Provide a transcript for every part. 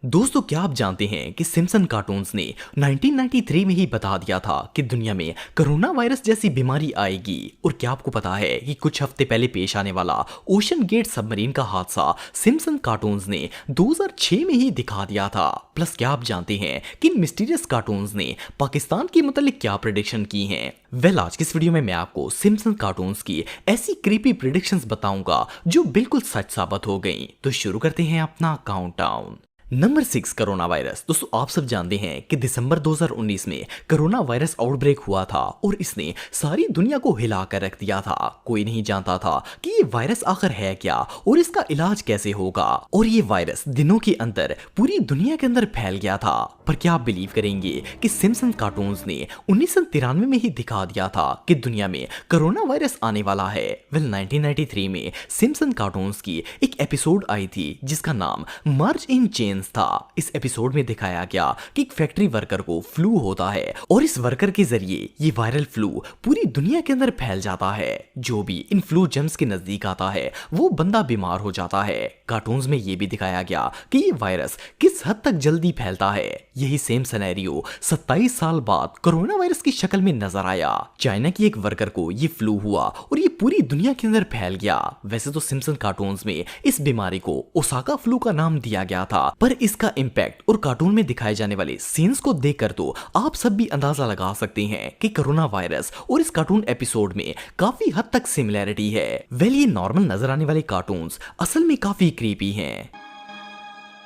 दोस्तों, क्या आप जानते हैं कि सिम्पसन कार्टून्स ने 1993 में ही बता दिया था कि दुनिया में कोरोना वायरस जैसी बीमारी आएगी। और क्या आपको पता है कि कुछ हफ्ते पहले पेश आने वाला ओशन गेट सबमरीन का हादसा सिम्पसन कार्टून्स ने 2006 में ही दिखा दिया था। प्लस क्या आप जानते हैं कि इन मिस्टीरियस कार्टून्स ने पाकिस्तान के मतलब क्या प्रेडिक्शन की हैं? आज की इस वीडियो में मैं आपको सिम्पसन कार्टून्स की ऐसी क्रीपी प्रेडिक्शंस बताऊंगा जो बिल्कुल सच साबित हो गई। तो शुरू करते हैं अपना काउंटडाउन। Number 6, corona virus. दोस्तों, आप सब जानते हैं कि दिसंबर 2019 में कोरोना वायरस आउटब्रेक हुआ था और इसने सारी दुनिया को हिलाकर रख दिया था। कोई नहीं जानता था कि ये वायरस आखिर है क्या और इसका इलाज कैसे होगा। और ये वायरस दिनों के अंदर पूरी दुनिया के अंदर फैल गया था। पर क्या आप बिलीव करेंगे कि सिम्पसन कार्टून्स ने 1993 में ही दिखा दिया था कि दुनिया में कोरोना वायरस आने वाला है। 1993 में सिम्पसन कार्टून्स की एक एपिसोड आई थी जिसका नाम मार्च इन चेन्स था। इस एपिसोड में दिखाया गया कि एक फैक्ट्री वर्कर को फ्लू होता है और इस वर्कर के जरिए ये वायरल फ्लू पूरी दुनिया के अंदर फैल जाता है। जो भी इन फ्लू जम्स के नजदीक आता है वो बंदा बीमार हो जाता है। कार्टून्स में ये भी दिखाया गया कि ये वायरस किस हद तक जल्दी फैलता है। यही सेम सिनेरियो 27 साल बाद कोरोना वायरस की शक्ल में नजर आया। चाइना की एक वर्कर को ये फ्लू हुआ और ये पूरी दुनिया के अंदर फैल गया। वैसे तो सिम्पसन कार्टून्स में इस बीमारी को ओसाका फ्लू का नाम दिया गया था, पर इसका इंपैक्ट और कार्टून में दिखाए जाने वाले सीन्स को देखकर तो आप सब भी अंदाजा लगा सकते हैं कि कोरोना वायरस और इस कार्टून एपिसोड में काफी हद तक सिमिलैरिटी है। ये नॉर्मल नजर आने वाले कार्टून्स असल में काफी क्रीपी हैं।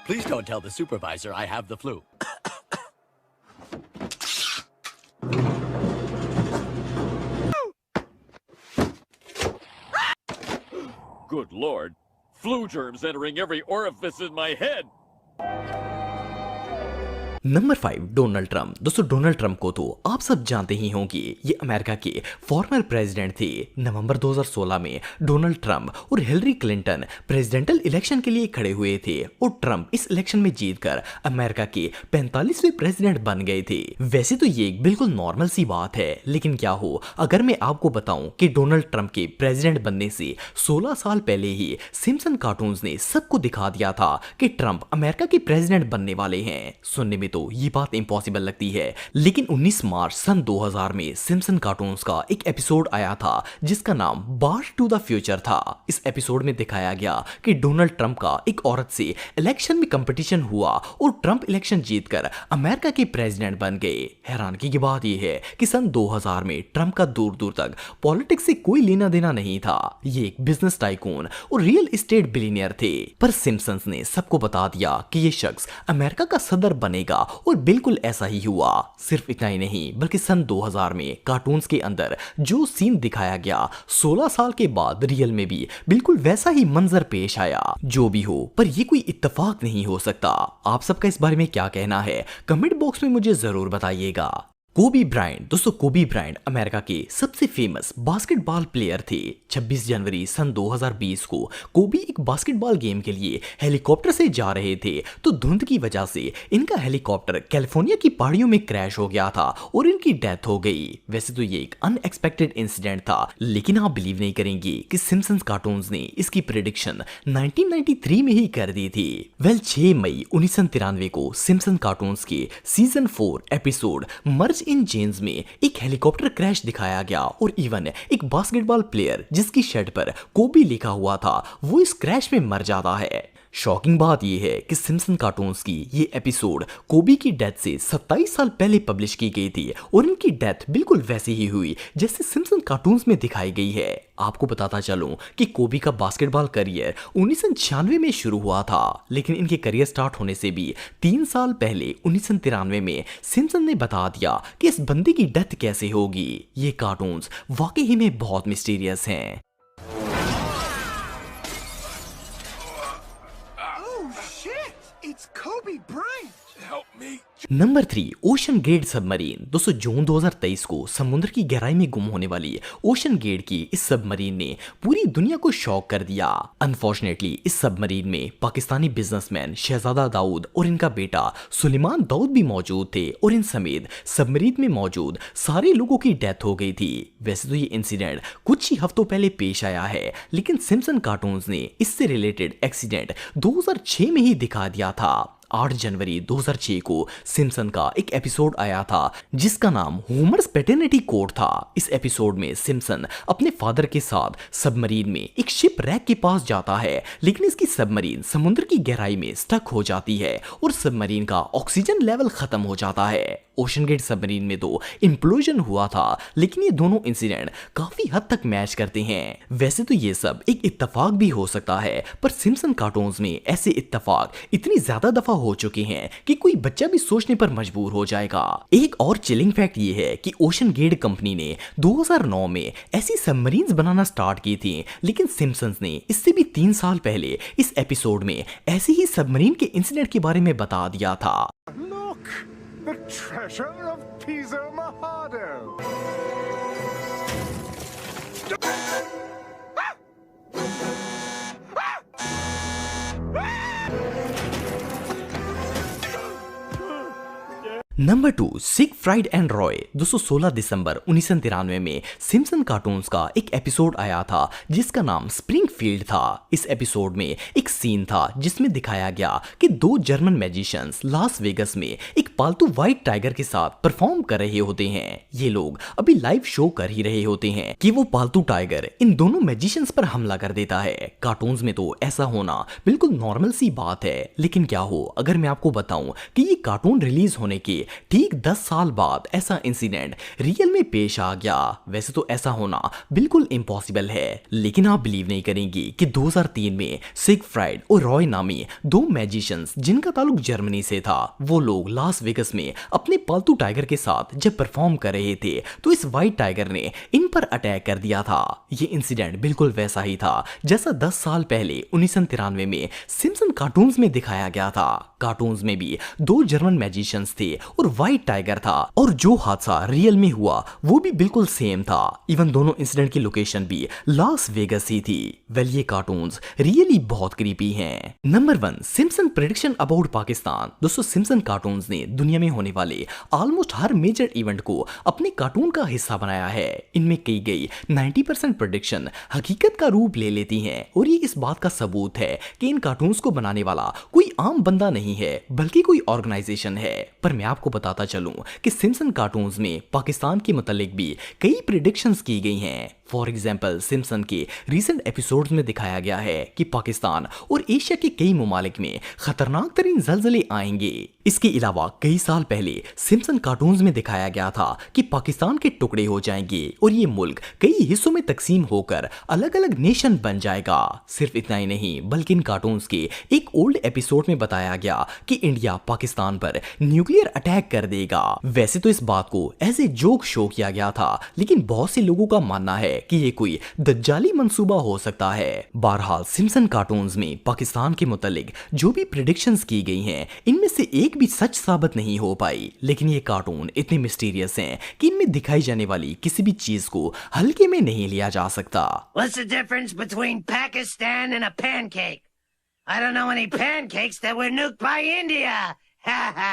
Please don't tell the supervisor I have the flu. Good Lord. Flu germs entering every orifice in my head. Number 5, Donald Trump. दोस्तों, डोनाल्ड ट्रंप को तो आप सब जानते ही होंगे। ये अमेरिका के फॉर्मर प्रेसिडेंट थे। नवंबर 2016 में डोनाल्ड ट्रंप और हिलरी क्लिंटन प्रेसिडेंशियल इलेक्शन के लिए खड़े हुए थे और ट्रंप इस इलेक्शन में जीतकर अमेरिका के 45वें प्रेसिडेंट बन गए थे। वैसे तो ये एक बिल्कुल नॉर्मल सी बात है, लेकिन क्या हो अगर मैं आपको बताऊं कि डोनाल्ड ट्रंप के प्रेसिडेंट बनने से 16 साल पहले ही सिम्पसन कार्टून्स ने सबको दिखा दिया था कि ट्रंप अमेरिका के प्रेसिडेंट बनने वाले हैं। सुनने में तो ये बात इम्पॉसिबल लगती है, लेकिन 19 मार्च सन 2000 में सिम्पसन कार्टून्स का एक एपिसोड आया था जिसका नाम बार्ट टू द फ्यूचर था। इस एपिसोड में दिखाया गया कि डोनाल्ड ट्रंप का एक औरत से इलेक्शन में कंपटीशन हुआ और ट्रंप इलेक्शन जीतकर अमेरिका के प्रेसिडेंट बन गए। हैरानगी की बात यह है कि सन 2000 में ट्रंप का दूर दूर तक पॉलिटिक्स से कोई लेना देना नहीं था। ये एक बिजनेस टाइकून और रियल एस्टेट बिलियनियर थे। पर सिम्पसन्स ने सबको बता दिया कि ये शख्स अमेरिका का सदर बनेगा और बिल्कुल ऐसा ही हुआ। सिर्फ इतना ही नहीं बल्कि सन 2000 में कार्टून्स के अंदर जो सीन दिखाया गया 16 साल के बाद रियल में भी बिल्कुल वैसा ही मंजर पेश आया। जो भी हो, पर ये कोई इत्तेफाक नहीं हो सकता। आप सबका इस बारे में क्या कहना है कमेंट बॉक्स में मुझे जरूर बताइएगा। कोबी ब्रायंट। दोस्तों, कोबी ब्रायंट अमेरिका के सबसे फेमस बास्केटबॉल प्लेयर थे। 26 जनवरी सन 2020 को कोबी एक बास्केटबॉल गेम के लिए हेलीकॉप्टर से जा रहे थे तो धुंध की वजह से इनका हेलीकॉप्टर कैलिफोर्निया की पहाड़ियों में क्रैश हो गया था और इनकी डेथ हो गई। वैसे तो ये एक अनएक्सपेक्टेड इंसिडेंट था, लेकिन आप बिलीव नहीं करेंगे कि सिम्पसन्स कार्टून्स ने इसकी प्रेडिक्शन 1993 में ही कर दी थी। 6 मई 1993 को सिम्पसन कार्टून्स के season 4 episode merge in chains में एक हेलीकॉप्टर क्रैश दिखाया गया और इवन एक बास्केटबॉल प्लेयर जिसकी शर्ट पर कोबी लिखा हुआ था वो इस क्रैश में मर जाता है। शॉकिंग बात यह है कि सिम्पसन कार्टून्स की ये एपिसोड कोबी की डेथ से 27 साल पहले पब्लिश की गई थी और इनकी डेथ बिल्कुल वैसी ही हुई जैसे सिम्पसन कार्टून्स में दिखाई गई है। आपको बताता चलूं कि कोबी का बास्केटबॉल करियर 1996 में शुरू हुआ था, लेकिन इनके करियर स्टार्ट होने से भी 3 साल पहले 1993 में सिम्पसन ने बता दिया कि इस बंदे की डेथ कैसे होगी। ये कार्टून्स वाकई में बहुत मिस्टीरियस हैं। It's Kobe Bryant! Help me! Number 3, OceanGate submarine. दोस्तों, जून 2023 को समुद्र की गहराई में गुम होने वाली ओशन गेट की इस सबमरीन ने पूरी दुनिया को शॉक कर दिया। अनफॉर्चुनेटली इस सबमरीन में पाकिस्तानी बिजनेसमैन शहजादा दाऊद और इनका बेटा सुलेमान दाऊद भी मौजूद थे और इन समेत सबमरीन में मौजूद सारे लोगों की डेथ हो गई थी। वैसे तो ये इंसिडेंट कुछ ही हफ्तों पहले पेश आया है, लेकिन सिम्पसन कार्टून्स ने इससे रिलेटेड एक्सीडेंट 2006 में ही दिखा दिया था। 8 जनवरी 2006 को सिम्पसन का एक एपिसोड आया था जिसका नाम होमर्स पैटर्निटी कोड था। इस एपिसोड में सिम्पसन अपने फादर के साथ सबमरीन में एक शिप रैक के पास जाता है, लेकिन इसकी सबमरीन समुद्र की गहराई में स्टक हो जाती है और सबमरीन का ऑक्सीजन लेवल खत्म हो जाता है। ओशन गेट सबमरीन में तो इंप्लोजन हुआ था, लेकिन ये दोनों इंसिडेंट काफी हद तक मैच करते हैं। वैसे तो ये सब एक इत्तेफाक भी हो सकता है, पर सिम्पसन कार्टून्स में ऐसे इत्तेफाक इतनी ज्यादा दफा हो चुके हैं कि कोई बच्चा भी सोचने पर मजबूर हो जाएगा। एक और चिलिंग फैक्ट ये है कि ओशन गेट कंपनी ने 2009 में ऐसी सबमरीन्स बनाना स्टार्ट की थी, लेकिन सिम्पसन्स ने इससे भी 3 साल पहले इस एपिसोड में ऐसी ही सबमरीन के इंसिडेंट के बारे में बता दिया था। Look! The treasure of Piso Mojado! Number 2, Siegfried and Roy. 216 दिसंबर 1993 में सिम्पसन कार्टून्स का एक एपिसोड आया था जिसका नाम स्प्रिंगफील्ड था। इस एपिसोड में एक सीन था जिसमें दिखाया गया कि 2 जर्मन मैजिशियंस लास वेगस में एक पालतू व्हाइट टाइगर के साथ परफॉर्म कर रहे होते हैं। ये लोग अभी लाइव शो कर ही रहे होते हैं कि वो पालतू टाइगर इन दोनों मैजिशियंस पर हमला कर देता है। कार्टून्स में तो ऐसा होना बिल्कुल नॉर्मल सी बात है, लेकिन क्या हो अगर मैं आपको बताऊं कि ये कार्टून रिलीज होने के ठीक 10 साल बाद ऐसा इंसिडेंट रियल में पेश आ गया। वैसे तो ऐसा होना बिल्कुल इम्पॉसिबल है, लेकिन आप बिलीव नहीं करेंगे कि 2003 में सिगफ्राइड और रॉय नामी 2 मैजिशियंस जिनका ताल्लुक जर्मनी से था, वो लोग लास वेगस में अपने पालतू टाइगर के साथ जब परफॉर्म कर रहे थे तो इस व्हाइट टाइगर ने इन पर अटैक कर दिया था। ये इंसिडेंट बिल्कुल वैसा ही था जैसा 10 साल पहले 1993 में सिम्पसन कार्टून्स में दिखाया गया था। कार्टून्स में भी 2 जर्मन मैजिशियंस थे और व्हाइट टाइगर था, और जो हादसा रियल में हुआ वो भी बिल्कुल सेम था। इवन दोनों इंसिडेंट की लोकेशन भी लास वेगस ही थी। वेल, ये कार्टून्स रियली बहुत क्रीपी हैं। Number 1, Simpson prediction about Pakistan. दोस्तों, सिम्पसन कार्टून्स ने दुनिया में होने वाले ऑलमोस्ट हर मेजर इवेंट को अपने कार्टून का हिस्सा बनाया है। इनमें की गई 90% प्रेडिक्शन हकीकत का रूप ले लेती हैं, और ये इस बात का सबूत है कि इन कार्टून्स को बनाने वाला कोई आम बंदा नहीं है, बल्कि कोई ऑर्गेनाइजेशन है। पर मैं आपको बताता चलूं कि सिम्पसन कार्टून्स में पाकिस्तान के मुतालिक भी कई प्रेडिक्शंस की गई हैं। फॉर एग्जाम्पल, सिम्पसन के रिसेंट एपिसोड्स में दिखाया गया है कि पाकिस्तान और एशिया के कई ममालिक में खतरनाक तरीन ज़लज़ले आएंगे। इसके अलावा कई साल पहले सिम्पसन कार्टून्स में दिखाया गया था कि पाकिस्तान के टुकड़े हो जाएंगे और ये मुल्क कई हिस्सों में तकसीम होकर अलग अलग नेशन बन जाएगा। सिर्फ इतना ही नहीं, बल्कि इन कार्टून्स के एक ओल्ड एपिसोड में बताया गया कि इंडिया पाकिस्तान पर न्यूक्लियर अटैक कर देगा। वैसे तो इस बात को एज ए जोक शो किया गया था, लेकिन बहुत से लोगों का मानना है कि ये कोई दज्जाली मंसूबा हो सकता है। बहरहाल, सिम्पसन कार्टून्स में पाकिस्तान के मुतालिक जो भी प्रेडिक्शंस की गई हैं, इनमें से एक भी सच साबित नहीं हो पाई। लेकिन ये कार्टून इतने मिस्टीरियस हैं कि इनमें दिखाई जाने वाली किसी भी चीज को हल्के में नहीं लिया जा सकता। What's the difference between Pakistan and a pancake? I don't know any pancakes that were nuked by India. Ha ha.